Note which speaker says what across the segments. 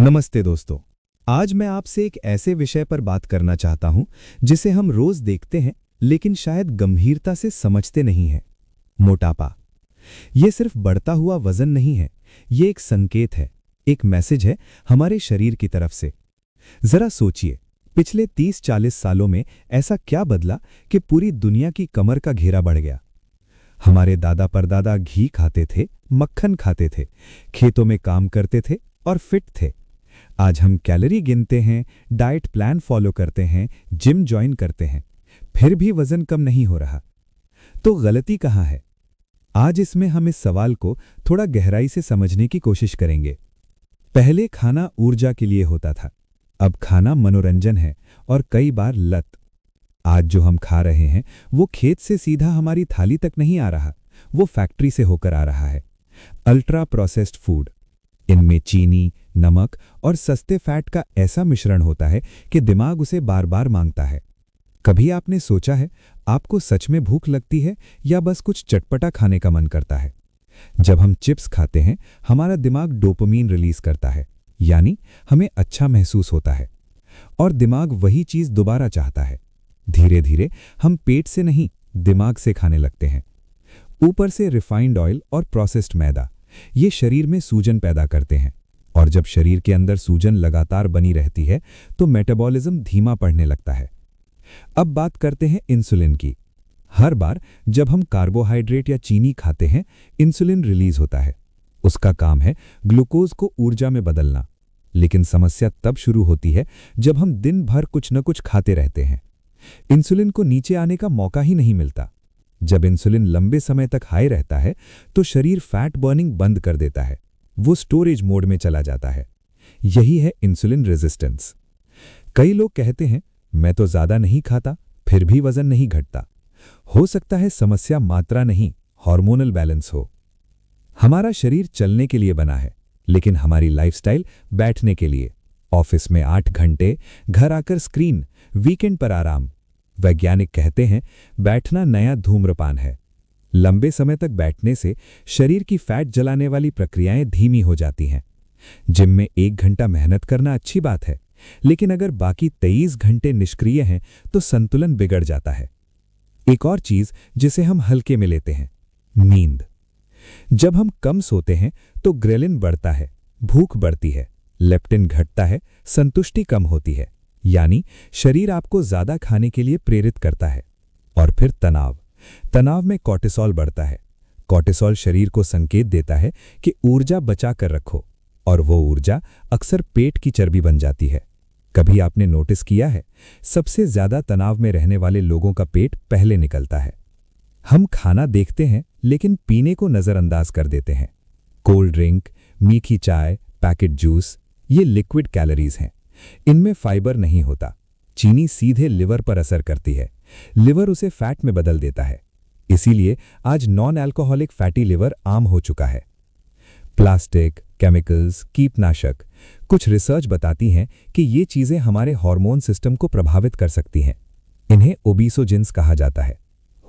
Speaker 1: नमस्ते दोस्तों। आज मैं आपसे एक ऐसे विषय पर बात करना चाहता हूं जिसे हम रोज देखते हैं लेकिन शायद गंभीरता से समझते नहीं हैं। मोटापा। ये सिर्फ बढ़ता हुआ वजन नहीं है, ये एक संकेत है, एक मैसेज है हमारे शरीर की तरफ से। जरा सोचिए, पिछले 30-40 सालों में ऐसा क्या बदला कि पूरी दुनिया की कमर का घेरा बढ़ गया। हमारे दादा परदादा घी खाते थे, मक्खन खाते थे, खेतों में काम करते थे और फिट थे। आज हम कैलोरी गिनते हैं, डाइट प्लान फॉलो करते हैं, जिम ज्वाइन करते हैं, फिर भी वजन कम नहीं हो रहा। तो गलती कहाँ है? आज इसमें हम इस सवाल को थोड़ा गहराई से समझने की कोशिश करेंगे। पहले खाना ऊर्जा के लिए होता था, अब खाना मनोरंजन है और कई बार लत। आज जो हम खा रहे हैं वो खेत से सीधा हमारी थाली तक नहीं आ रहा, वो फैक्ट्री से होकर आ रहा है। अल्ट्रा प्रोसेस्ड फूड, इनमें चीनी, नमक और सस्ते फैट का ऐसा मिश्रण होता है कि दिमाग उसे बार बार मांगता है। कभी आपने सोचा है आपको सच में भूख लगती है या बस कुछ चटपटा खाने का मन करता है? जब हम चिप्स खाते हैं हमारा दिमाग डोपामीन रिलीज करता है, यानी हमें अच्छा महसूस होता है, और दिमाग वही चीज दोबारा चाहता है। धीरे धीरे हम पेट से नहीं, दिमाग से खाने लगते हैं। ऊपर से रिफाइंड ऑयल और प्रोसेस्ड मैदा, ये शरीर में सूजन पैदा करते हैं, और जब शरीर के अंदर सूजन लगातार बनी रहती है तो मेटाबॉलिज्म धीमा पड़ने लगता है। अब बात करते हैं इंसुलिन की। हर बार जब हम कार्बोहाइड्रेट या चीनी खाते हैं, इंसुलिन रिलीज होता है। उसका काम है ग्लूकोज को ऊर्जा में बदलना। लेकिन समस्या तब शुरू होती है जब हम दिन भर कुछ न कुछ खाते रहते हैं। इंसुलिन को नीचे आने का मौका ही नहीं मिलता। जब इंसुलिन लंबे समय तक हाई रहता है तो शरीर फैट बर्निंग बंद कर देता है, वो स्टोरेज मोड में चला जाता है। यही है इंसुलिन रेजिस्टेंस। कई लोग कहते हैं मैं तो ज्यादा नहीं खाता फिर भी वजन नहीं घटता। हो सकता है समस्या मात्रा नहीं, हार्मोनल बैलेंस हो। हमारा शरीर चलने के लिए बना है, लेकिन हमारी लाइफस्टाइल बैठने के लिए। ऑफिस में 8 घंटे, घर आकर स्क्रीन, वीकेंड पर आराम। वैज्ञानिक कहते हैं बैठना नया धूम्रपान है। लंबे समय तक बैठने से शरीर की फैट जलाने वाली प्रक्रियाएं धीमी हो जाती हैं। जिम में 1 घंटा मेहनत करना अच्छी बात है, लेकिन अगर बाकी 23 घंटे निष्क्रिय हैं तो संतुलन बिगड़ जाता है। एक और चीज जिसे हम हल्के में लेते हैं, नींद। जब हम कम सोते हैं तो ग्रेलिन बढ़ता है, भूख बढ़ती है, लेप्टिन घटता है, संतुष्टि कम होती है, यानी शरीर आपको ज्यादा खाने के लिए प्रेरित करता है। और फिर तनाव में कॉर्टिसोल बढ़ता है। कॉर्टिसोल शरीर को संकेत देता है कि ऊर्जा बचा कर रखो, और वो ऊर्जा अक्सर पेट की चर्बी बन जाती है। कभी आपने नोटिस किया है, सबसे ज्यादा तनाव में रहने वाले लोगों का पेट पहले निकलता है। हम खाना देखते हैं लेकिन पीने को नजरअंदाज कर देते हैं। कोल्ड ड्रिंक, मीठी चाय, पैकेट जूस, ये लिक्विड कैलोरीज हैं। इनमें फाइबर नहीं होता। चीनी सीधे लिवर पर असर करती है, लिवर उसे फैट में बदल देता है। इसीलिए आज नॉन अल्कोहलिक फैटी लिवर आम हो चुका है। प्लास्टिक, केमिकल्स, कीटनाशक, कुछ रिसर्च बताती हैं कि ये चीजें हमारे हार्मोन सिस्टम को प्रभावित कर सकती हैं। इन्हें ओबेसोजेंस कहा जाता है।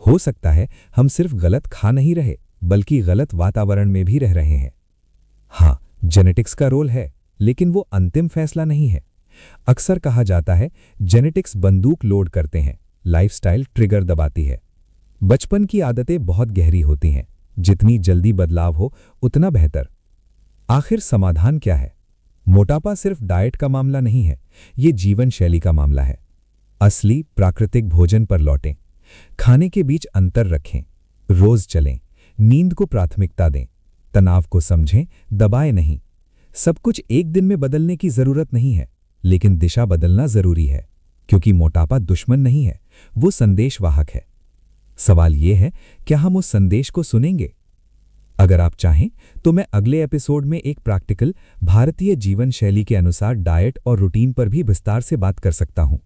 Speaker 1: हो सकता है हम सिर्फ गलत खा नहीं रहे, बल्कि गलत वातावरण में भी रह रहे हैं। हाँ, जेनेटिक्स का रोल है, लेकिन वो अंतिम फैसला नहीं है। अक्सर कहा जाता है जेनेटिक्स बंदूक लोड करते हैं, लाइफस्टाइल ट्रिगर दबाती है। बचपन की आदतें बहुत गहरी होती हैं, जितनी जल्दी बदलाव हो उतना बेहतर। आखिर समाधान क्या है? मोटापा सिर्फ डाइट का मामला नहीं है, ये जीवन शैली का मामला है। असली प्राकृतिक भोजन पर लौटें, खाने के बीच अंतर रखें, रोज चलें, नींद को प्राथमिकता दें, तनाव को समझें, दबाएं नहीं। सब कुछ एक दिन में बदलने की जरूरत नहीं है, लेकिन दिशा बदलना जरूरी है, क्योंकि मोटापा दुश्मन नहीं है, वो संदेशवाहक है। सवाल यह है, क्या हम उस संदेश को सुनेंगे? अगर आप चाहें तो मैं अगले एपिसोड में एक प्रैक्टिकल भारतीय जीवन शैली के अनुसार डाइट और रूटीन पर भी विस्तार से बात कर सकता हूं।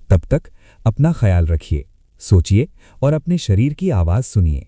Speaker 1: तब तक अपना ख्याल रखिए, सोचिए और अपने शरीर की आवाज सुनिए।